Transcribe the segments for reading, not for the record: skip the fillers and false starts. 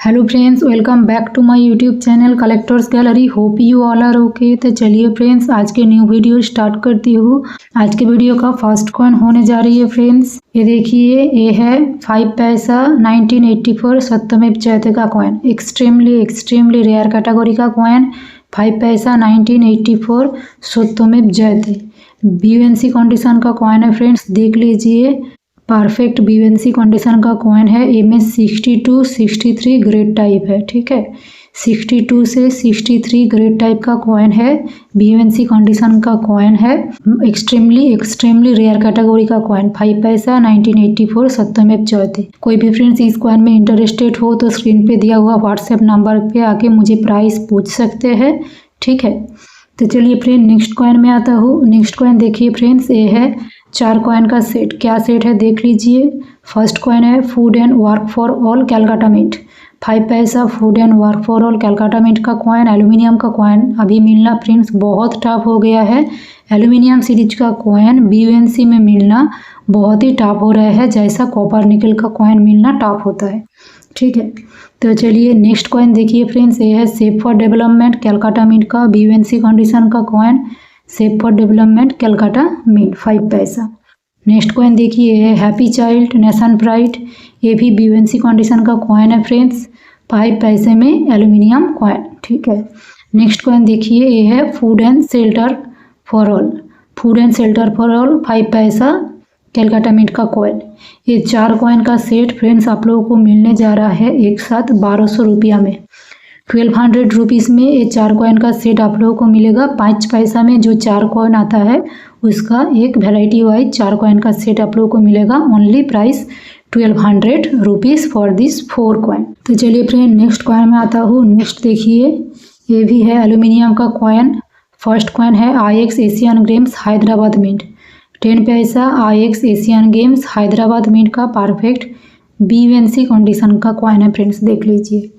Hello friends, welcome back to my YouTube channel collectors gallery. Hope you all are okay. तो चलिए friends, आज के new video start करती हूँ। आज के वीडियो का फर्स्ट कॉइन होने जा रही है फ्रेंड्स। ये देखिए, ये है 5 पैसा 1984 सत्यमेव जयते का कॉइन। एक्सट्रीमली रेयर कैटेगरी का कॉइन 5 पैसा 1984 सत्यमेव जयते। बीयूएनसी कंडीशन का कॉइन है फ्रेंड्स, देख लीजिए। परफेक्ट बीयूएनसी कंडीशन का कॉइन है। इमेज 62 63 ग्रेड टाइप है, ठीक है। 62 से 63 ग्रेड टाइप का कॉइन है। बीयूएनसी कंडीशन का कॉइन है। एक्सट्रीमली रेयर कैटेगरी का कॉइन 5 पैसा 1984 सत्यमेव जयते। कोई भी फ्रेंड्स इस कॉइन में इंटरेस्टेड हो तो स्क्रीन पे दिया हुआ व्हाट्सएप नंबर पे आके मुझे प्राइस पूछ सकते हैं, ठीक है। तो चलिए फ्रेंड, नेक्स्ट कॉइन में आता हूँ। नेक्स्ट कॉइन देखिए फ्रेंड्स, ये है 4 कॉइन का सेट। क्या सेट है देख लीजिए। फर्स्ट कॉइन है food and work for all Calcutta mint. 5 paisa food and work for all Calcutta mint का कॉइन, एल्यूमिनियम का कॉइन अभी मिलना फ्रेंड्स बहुत टफ हो गया है। एल्यूमिनियम सीरीज का कॉइन बीयूएनसी में मिलना बहुत ही टफ हो रहा है, जैसा कॉपर निकल का कॉइन मिलना टफ होता है, ठीक है। तो चलिए नेक्स्ट कॉइन देखिए फ्रेंड्स, ये है save for development Calcutta mint का बीयूएनसी कंडीशन का coin. Save for development Calcutta mint 5 paisa. Next coin देखिए, है हैप्पी चाइल्ड नेशन प्राइड। ये भी बीयूएनसी कंडीशन का कॉइन है फ्रेंड्स, 5 पैसे में एल्यूमिनियम कॉइन, ठीक है। नेक्स्ट कॉइन देखिए, ये है food and shelter for all. Food and shelter for all 5 पैसा कैलकाटा मिंट का कॉइन। ये 4 कॉइन का सेट फ्रेंड्स आप लोगों को मिलने जा रहा है एक साथ 1200 रुपया में। 1200 रुपीज़ में ये 4 कॉइन का सेट आप लोगों को मिलेगा। 5 पैसा में जो 4 कॉइन आता है उसका एक वेराइटी वाइज 4 कॉइन का सेट आप लोगों को मिलेगा। Only price 1200 rupees for this 4 coin. तो चलिए फ्रेंड, नेक्स्ट कॉइन में आता हूँ। नेक्स्ट देखिए, ये भी है एल्यूमिनियम का कॉइन। फर्स्ट कॉइन है IX Asian games Hyderabad mint. 10 paisa IX Asian games Hyderabad mint का परफेक्ट बीयूएनसी कंडीशन का कॉइन है फ्रेंड्स, देख लीजिए।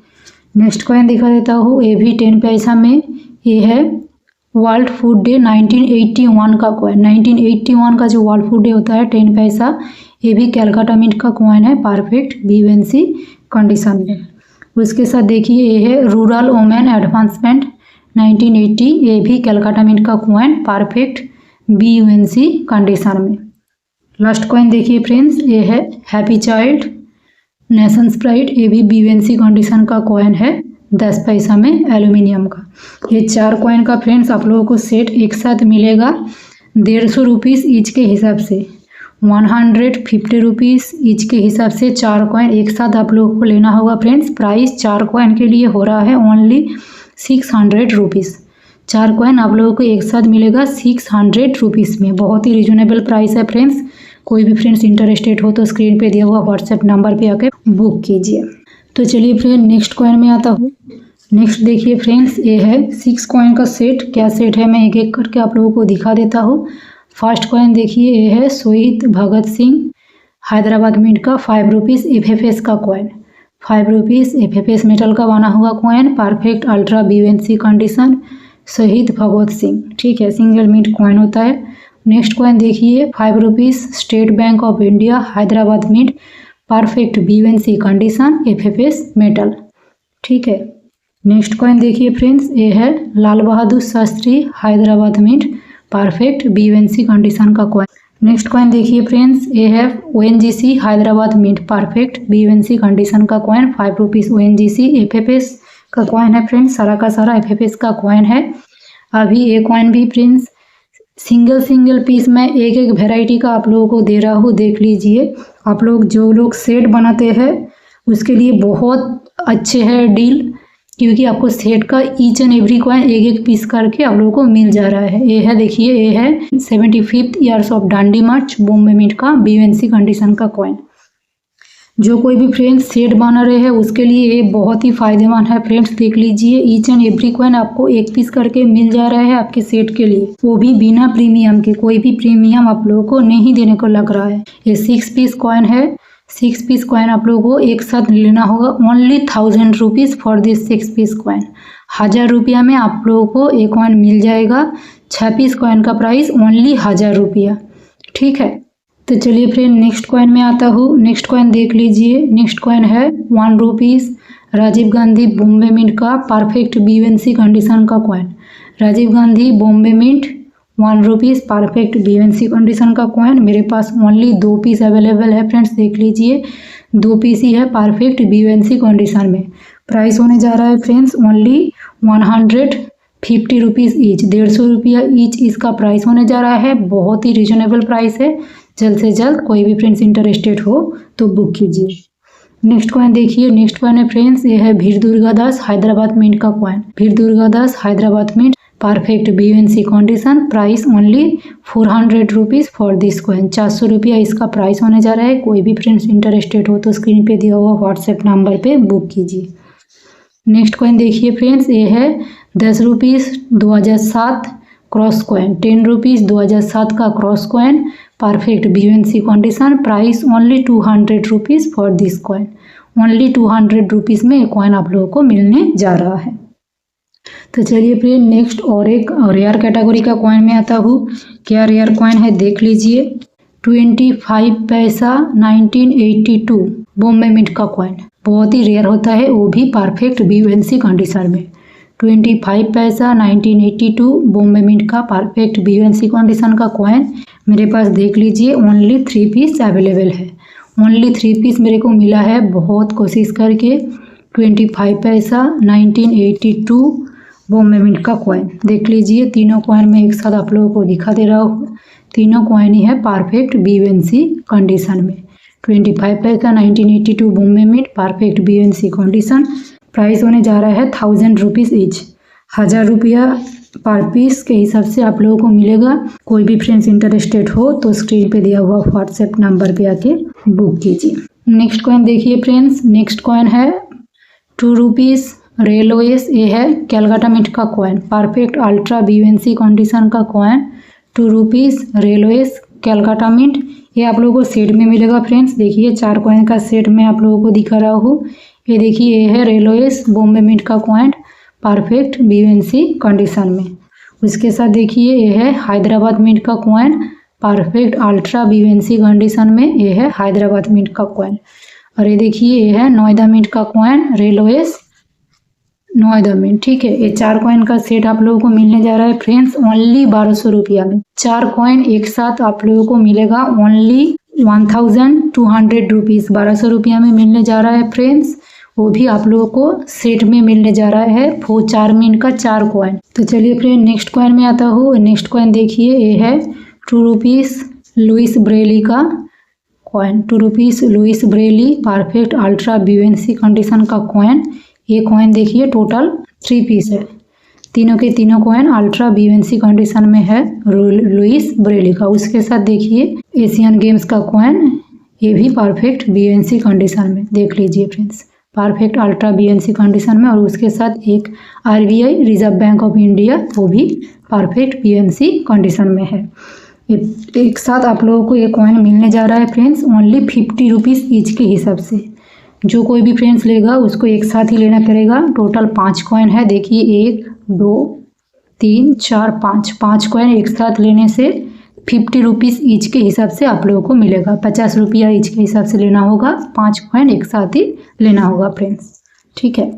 नेक्स्ट कॉइन दिखा देता हूँ, ये भी 10 पैसा में। ये है वर्ल्ड फूड डे 1981 का कॉइन। 1981 का जो वर्ल्ड फूड डे होता है 10 पैसा, ये भी कैलकाटा मिंट का कॉइन है, परफेक्ट बीयूएनसी कंडीशन में। उसके साथ देखिए, ये है रूरल वुमेन एडवांसमेंट 1980। ये भी कैलकाटा मिंट का कॉइन, परफेक्ट बीयूएनसी कंडीशन में। लास्ट कॉइन देखिए फ्रेंड्स, ये है हैप्पी चाइल्ड नेशंस प्राइड। ये भी बीयूएनसी कंडीशन का कॉइन है, 10 पैसा में एल्यूमिनियम का। ये 4 कॉइन का फ्रेंड्स आप लोगों को सेट एक साथ मिलेगा 150 रुपीज़ ईच के हिसाब से। 150 रुपीज़ ईच के हिसाब से 4 कॉइन एक साथ आप लोगों को लेना होगा फ्रेंड्स। प्राइस 4 कॉइन के लिए हो रहा है ओनली 600 रुपीज़। 4 कॉइन आप लोगों को एक साथ मिलेगा 600 रुपीज़ में। बहुत ही रिजनेबल प्राइस है फ्रेंड्स। कोई भी फ्रेंड्स इंटरेस्टेड हो तो स्क्रीन पे दिया हुआ व्हाट्सएप नंबर पे आके बुक कीजिए। तो चलिए फ्रेंड, नेक्स्ट कॉइन में आता हूँ। नेक्स्ट देखिए फ्रेंड्स, ये है 6 कॉइन का सेट। क्या सेट है मैं एक एक करके आप लोगों को दिखा देता हूँ। फर्स्ट कॉइन देखिए, ये है शहीद भगत सिंह हैदराबाद मिंट का 5 रुपीज़ एफएफएस का कॉइन। 5 रुपीज़ एफएफएस मेटल का बना हुआ कॉइन, परफेक्ट अल्ट्रा बीयूएनसी कंडीशन, शहीद भगत सिंह, ठीक है। सिंगल मिंट कॉइन होता है। नेक्स्ट कॉइन देखिए, 5 rupees State Bank of India Hyderabad mint, perfect BUNC condition, FFS metal, ठीक है। नेक्स्ट कॉइन देखिए फ्रेंड्स, ये है Lal Bahadur Shastri Hyderabad mint, perfect BUNC condition का कॉइन। नेक्स्ट कॉइन देखिए फ्रेंड्स, ये है ONGC Hyderabad mint, perfect BUNC condition का कॉइन। 5 रुपीज़ ONGC एफएफएस का कॉइन है फ्रेंड्स, सारा का सारा एफएफएस का कॉइन है। अभी ये कॉइन भी फ्रेंड्स सिंगल पीस में एक एक वेराइटी का आप लोगों को दे रहा हूँ, देख लीजिए। आप लोग जो लोग सेट बनाते हैं उसके लिए बहुत अच्छे है डील, क्योंकि आपको सेट का ईच एंड एवरी कॉइन एक एक पीस करके आप लोगों को मिल जा रहा है। ये है देखिए, ये है 75th years of Dandi march Bombay mint का बीयूएनसी कंडीशन का कॉइन। जो कोई भी फ्रेंड्स सेट बना रहे हैं उसके लिए ये बहुत ही फायदेमंद है फ्रेंड्स, देख लीजिए। ईच एंड एवरी कॉइन आपको एक पीस करके मिल जा रहा है आपके सेट के लिए, वो भी बिना प्रीमियम के। कोई भी प्रीमियम आप लोगों को नहीं देने को लग रहा है। ये 6 पीस कॉइन है। 6 पीस कॉइन आप लोगों को एक साथ लेना होगा। Only 1000 rupees for this 6 piece coin. 1000 रुपया में आप लोगों को एक कॉइन मिल जाएगा। 6 पीस कॉइन का प्राइस ओनली 1000 रुपया, ठीक है। तो चलिए फ्रेंड, नेक्स्ट कॉइन में आता हूँ। नेक्स्ट कॉइन देख लीजिए। नेक्स्ट कॉइन है 1 रुपीज़ राजीव गांधी बॉम्बे मिंट का परफेक्ट BUNC कंडीशन का coin. Rajiv Gandhi Bombay mint 1 rupees perfect BUNC condition का कॉइन। मेरे पास ओनली 2 पीस अवेलेबल है फ्रेंड्स, देख लीजिए 2 पीस ही है परफेक्ट BUNC कंडीशन में। प्राइस होने जा रहा है फ्रेंड्स ओनली 150 रुपीज़ ईच, 150 रुपया ईच इसका प्राइस होने जा रहा है। बहुत ही रिजनेबल प्राइस है। जल्द से जल्द कोई भी फ्रेंड्स इंटरेस्टेड हो तो बुक कीजिए। नेक्स्ट कॉइन देखिए, नेक्स्ट कॉइन है फ्रेंड्स, ये है भीर दुर्गादास हैदराबाद मिंट का coin. Veer Durgadas Hyderabad mint perfect BUNC condition. Price only 400 rupees for this coin, 400 रुपया इसका प्राइस होने जा रहा है। कोई भी फ्रेंड्स इंटरेस्टेड हो तो स्क्रीन पे दिया हुआ व्हाट्सएप नंबर पे बुक कीजिए। नेक्स्ट कॉइन देखिए फ्रेंड्स, ये है 10 रुपीज़ 2007 क्रॉस कॉइन, 10 रुपीज़ 2007 का cross coin perfect BUNC condition. Price only 200 rupees for this coin. Only 200 rupees में ये कॉइन आप लोगों को मिलने जा रहा है। तो चलिए फिर नेक्स्ट और एक रेयर कैटेगरी का कॉइन में आता हूँ। क्या रेयर कॉइन है देख लीजिए, 25 पैसा 1982 बॉम्बे मिंट का कॉइन। बहुत ही रेयर होता है, वो भी परफेक्ट BUNC कंडीशन में। 25 पैसा 1982 बॉम्बे मिंट का परफेक्ट BUNC कंडीशन का कॉइन मेरे पास देख लीजिए ओनली 3 पीस अवेलेबल है। ओनली 3 पीस मेरे को मिला है, बहुत कोशिश करके। 25 पैसा 1982 बॉम्बे मिंट का कॉइन देख लीजिए। तीनों कॉइन में एक साथ आप लोगों को दिखा दे रहा हूँ। तीनों कॉइन ही है परफेक्ट BUNC कंडीशन में। 25 paisa 1982 Bombay mint perfect BUNC condition. Price होने जा रहा है 1000 रुपीज़ ईच, 1000 रुपया पर पीस के हिसाब से आप लोगों को मिलेगा। कोई भी फ्रेंड्स इंटरेस्टेड हो तो स्क्रीन पे दिया हुआ व्हाट्सएप नंबर पे आके बुक कीजिए। नेक्स्ट कॉइन देखिए फ्रेंड्स, नेक्स्ट कॉइन है 2 रुपीज़ रेलवेस। ये है कैलकाटा मिंट का कॉइन, परफेक्ट अल्ट्रा BUNC कंडीशन का coin. 2 rupees railways Calcutta mint. ये आप लोगों को सेट में मिलेगा फ्रेंड्स। देखिए 4 कॉइन का सेट में आप लोगों को दिखा रहा हूँ। ये देखिए, ये है रेलवेस बॉम्बे मिंट का कॉइन परफेक्ट BUNC कंडीशन में। उसके साथ देखिए ये है हैदराबाद मिंट का कॉइन परफेक्ट अल्ट्रा BUNC कंडीशन में। ये है हैदराबाद मिंट का कॉइन। और ये देखिए ये है नोएडा मिंट का कॉइन रेलवेस नोएडा मिंट। ठीक है, ये 4 कॉइन का सेट आप लोगों को मिलने जा रहा है फ्रेंड्स ओनली 1200 रुपया में। 4 कॉइन एक साथ आप लोगों को मिलेगा ओनली 1200 रुपीज़, 1200 रुपया में मिलने जा रहा है फ्रेंड्स। वो भी आप लोगों को सेट में मिलने जा रहा है 4 मिंट का 4 कॉइन। तो चलिए फ्रेंड नेक्स्ट कॉइन में आता हूँ। नेक्स्ट कॉइन देखिए, ये है 2 रुपीज़ लुइस ब्रेली का coin. 2 rupees Louis Braille perfect ultra BUNC condition का कॉइन। ये कॉइन देखिए टोटल 3 पीस है। तीनों के तीनों कॉइन अल्ट्रा BUNC कंडीशन में है लुइस ब्रेली का। उसके साथ देखिए एशियन गेम्स का कॉइन, ये भी परफेक्ट BUNC कंडीशन में। देख लीजिए friends, perfect ultra BUNC condition में। और उसके साथ एक RBI reserve bank of India, वो भी परफेक्ट BUNC कंडीशन में है। एक साथ आप लोगों को ये कॉइन मिलने जा रहा है फ्रेंड्स ओनली 50 रुपीज़ ईच के हिसाब से। जो कोई भी फ्रेंड्स लेगा उसको एक साथ ही लेना पड़ेगा। टोटल 5 कॉइन है। देखिए 1 2 3 4 5 कॉइन एक साथ लेने से 50 रुपीज़ ईच के हिसाब से आप लोगों को मिलेगा। 50 रुपया ईच के हिसाब से लेना होगा। 5 कॉइन एक साथ ही लेना होगा फ्रेंड्स। ठीक है,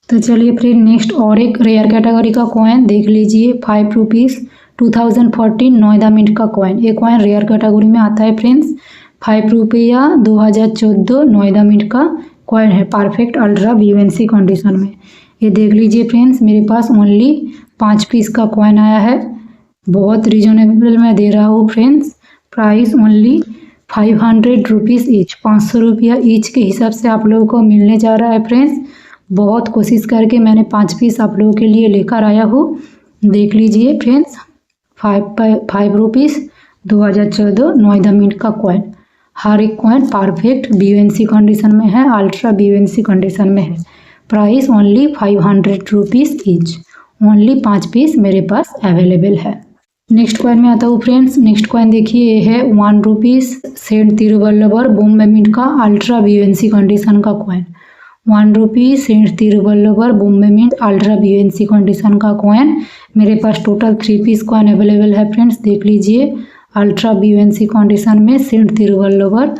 तो चलिए फ्रेंड नेक्स्ट और एक रेयर कैटेगरी का कॉइन देख लीजिए। 5 रुपीज़ 2014 नोएडा मिंट का कॉइन। ये कॉइन रेयर कैटेगरी में आता है फ्रेंड्स। 5 रुपया 2014 नोएडा मिंट का कॉइन है परफेक्ट अल्ट्रा BUNC कंडीशन में। ये देख लीजिए फ्रेंड्स, मेरे पास ओनली 5 पीस का कॉइन आया है। बहुत रिजनेबल मैं दे रहा हूँ friends. Price only 500 rupees each, 500 रुपया ईच के हिसाब से आप लोगों को मिलने जा रहा है फ्रेंड्स। बहुत कोशिश करके मैंने 5 पीस आप लोगों के लिए लेकर आया हूँ। देख लीजिए फ्रेंड्स, 5 रुपीज़ 2014 नोएडा मिंट का कॉइन। हर एक कॉइन परफेक्ट BUNC कंडीशन में है, अल्ट्रा BUNC कंडीशन में है। Price only 500 rupees each. Only 5 piece मेरे पास अवेलेबल है। नेक्स्ट कॉइन में आता हूँ फ्रेंड्स। नेक्स्ट कॉइन देखिए, ये है 1 rupees saint Thiruvalluvar Bombay mint का अल्ट्रा BUNC कंडीशन का coin. 1 rupees saint Thiruvalluvar Bombay mint ultra BUNC condition का कॉइन। मेरे पास टोटल 3 पीस कॉइन अवेलेबल है फ्रेंड्स। देख लीजिए, अल्ट्रा BUNC कंडीशन में सेंट तिरुवल्लुवर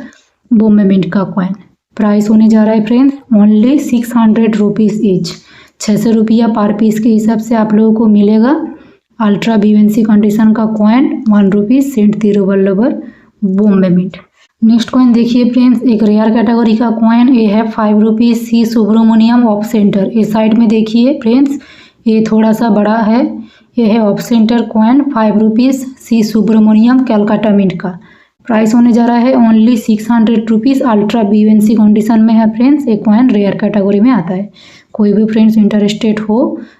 बॉम्बे मिंट का कॉइन। प्राइस होने जा रहा है फ्रेंड्स ओनली 600 रुपीज़ ईच। 600 रुपया पर पीस के हिसाब से आप लोगों को मिलेगा अल्ट्रा बीएनसी कंडीशन का कॉइन 1 रुपीज़ सेंट 0 बल्लबर बॉम्बे मिंट। नेक्स्ट कॉइन देखिए फ्रेंड्स, एक रेयर कैटेगरी का कॉइन ये है 5 rupees C Subramaniam off centre. ये साइड में देखिए फ्रेंड्स, ये थोड़ा सा बड़ा है, ये है off centre coin 5 rupees C Subramaniam Calcutta mint का। प्राइस होने जा रहा है only 600 rupees. Ultra BNC condition में है फ्रेंड्स, एक कॉइन रेयर कैटेगरी में आता है। कोई भी फ्रेंड्स इंटरेस्टेड हो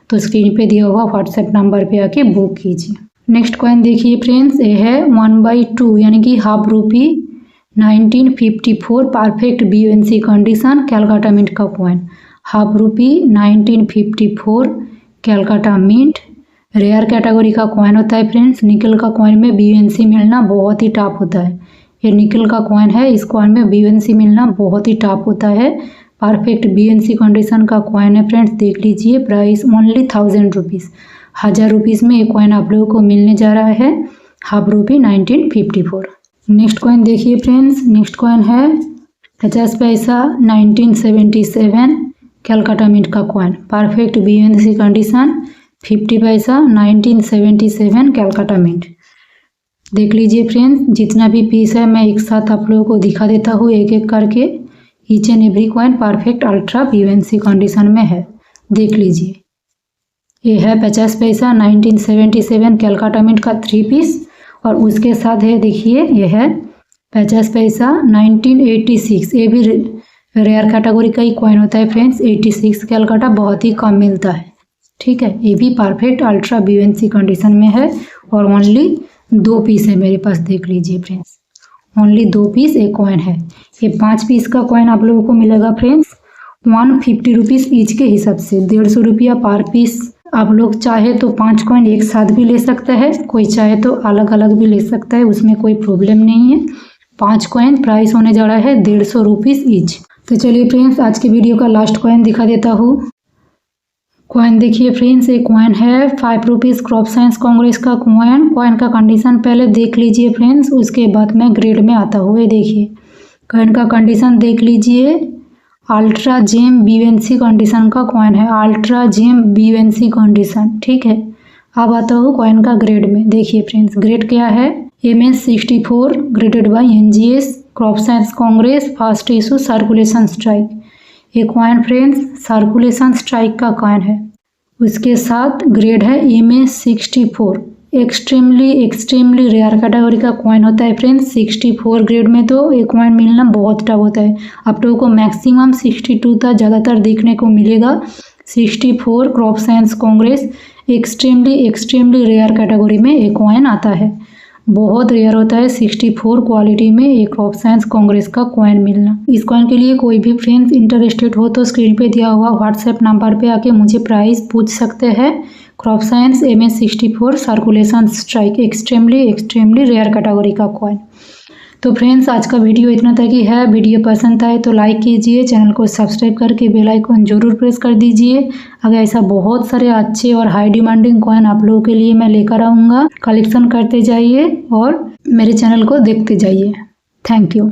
तो स्क्रीन पे दिया हुआ व्हाट्सएप नंबर पे आके बुक कीजिए। नेक्स्ट कॉइन देखिए फ्रेंड्स, ये है 1/2 यानी कि half rupee 1954 perfect BUNC condition Calcutta mint का coin. Half rupee 1954 Calcutta mint rare category का कॉइन होता है फ्रेंड्स। निकल का कॉइन में बीएनसी मिलना बहुत ही टफ होता है। ये निकल का कॉइन है, इस कॉइन में बीएनसी मिलना बहुत ही टफ होता है। परफेक्ट बीएनसी कंडीशन का कॉइन है फ्रेंड्स, देख लीजिए। Price only 1000 rupees. 1000 रुपीज़ में ये कॉइन आप लोगों को मिलने जा रहा है, हाफ रुपी 1954। नेक्स्ट कॉइन देखिए फ्रेंड्स, नेक्स्ट कॉइन है 50 पैसा 1977 कैलकाटा मिंट का कॉइन। परफेक्ट बीएनसी कंडीशन 50 पैसा 1977 कैलकाटा मिंट। देख लीजिए फ्रेंड्स, जितना भी पीस है मैं एक साथ आप लोगों को दिखा देता हूँ एक एक करके। Each and every coin perfect ultra BNC condition में है, देख लीजिए। ये है 50 पैसा 1977 कैलकाटा मिंट का 3 पीस, और उसके साथ है देखिए ये है 50 पैसा 1986। ये भी रेयर कैटेगरी का ही कॉइन होता है फ्रेंड्स। 86 कैलकाटा बहुत ही कम मिलता है, ठीक है। ये भी परफेक्ट अल्ट्रा बीएनसी कंडीशन में है और ओनली 2 पीस है मेरे पास, देख लीजिए फ्रेंड्स। ओनली 2 पीस एक कॉइन है। ये 5 पीस का कॉइन आप लोगों को मिलेगा फ्रेंड्स 150 रुपीज़ ईच के हिसाब से, 150 रुपया पर पीस। आप लोग चाहे तो 5 कॉइन एक साथ भी ले सकते हैं, कोई चाहे तो अलग अलग भी ले सकता है, उसमें कोई प्रॉब्लम नहीं है। 5 कॉइन प्राइस होने जा रहा है 150 रुपीज़ ईच। तो चलिए फ्रेंड्स, आज के वीडियो का लास्ट कॉइन दिखा देता हूँ। कॉइन देखिए फ्रेंड्स, एक कॉइन है 5 रुपीज़ क्रॉप साइंस कांग्रेस का कॉइन। कॉइन का कंडीशन पहले देख लीजिए फ्रेंड्स, उसके बाद मैं ग्रेड में आता हूँ। ये देखिए कॉइन का कंडीशन देख लीजिए, अल्ट्रा जेम बीएनसी कंडीशन का कॉइन है, अल्ट्रा जेम बीएनसी कंडीशन, ठीक है। अब आता हूँ कॉइन का ग्रेड में। देखिए फ्रेंड्स, ग्रेड क्या है, MS64 graded by NGS crop science congress first issue circulation strike. ये कॉइन फ्रेंड्स सर्कुलेशन स्ट्राइक का कॉइन है। उसके साथ ग्रेड है MS64, एक्सट्रीमली रेयर कैटेगरी का कॉइन होता है फ्रेंड्स। 64 ग्रेड में तो एक कॉइन मिलना बहुत टफ होता है। आप लोगों को मैक्सिमम 62 तक ज़्यादातर देखने को मिलेगा। 64 crop science congress extremely rare category में एक कॉइन आता है, बहुत रेयर होता है 64 क्वालिटी में एक क्रॉप साइंस कांग्रेस का कॉइन मिलना। इस कॉइन के लिए कोई भी फ्रेंड्स इंटरेस्टेड हो तो स्क्रीन पे दिया हुआ व्हाट्सएप नंबर पे आके मुझे प्राइस पूछ सकते हैं। Crop science MS64 circulation strike extremely rare category का कॉइन। तो फ्रेंड्स, आज का वीडियो इतना तक ही है। वीडियो पसंद आए तो लाइक कीजिए, चैनल को सब्सक्राइब करके बेल आइकन जरूर प्रेस कर दीजिए। अगर ऐसा बहुत सारे अच्छे और हाई डिमांडिंग कॉइन आप लोगों के लिए मैं लेकर आऊँगा। कलेक्शन करते जाइए और मेरे चैनल को देखते जाइए। Thank you.